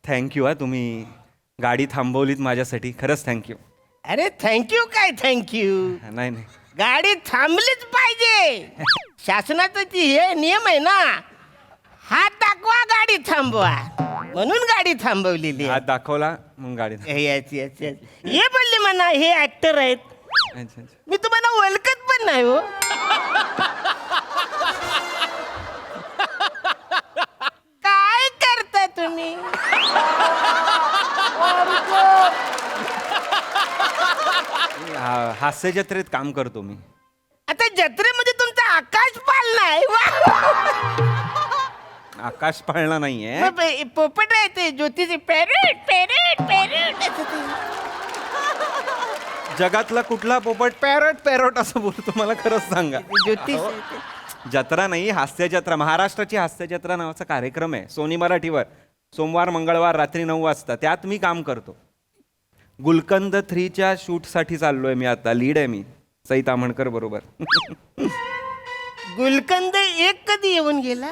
Thank you हा, तुम्ही गाडी थांबवलीत माझ्यासाठी, खरंच थँक्यू. अरे थँक्यू काय थँक्यू. नाही नाही, गाडी थांबलीच पाहिजे. शासनाचा हे नियम आहे ना, हात दाखवा गाडी थांबवा, म्हणून गाडी थांबवलेली हात आहे. दाखवला मग गाडी येस येस येस. हे बोलले म्हणा हे ऍक्टर आहेत, अच्छा अच्छा. मी तुम्हाला ओळखत पण नाही हो. काय करता तुम्ही? हास्य जत्रेत काम करतो मी. आता जत्रेमध्ये तुमचा आकाश पाळला आहे. वा. आकाश पाळणा नाहीये. मग पोपट आहे ते ज्योतीचे पॅरेट पॅरेट पॅरेट असं ते. जगातला कुठला पोपट पॅरोट पॅरोट असं बोलतो, मला खरंच सांगा. ज्योतिष आहे ते. जत्रा नाही, हास्य जत्रा. महाराष्ट्राची हास्य जत्रा नावाचा कार्यक्रम आहे सोनी मराठीवर, सोमवार मंगळवार रात्री 9 वाजता. त्यात मी काम करतो. गुलकंद 3च्या शूटसाठी चाललोय मी आता. लीड आहे मी सई ताम्हणकर बरोबर. गुलकंद एक कधी येऊन गेला.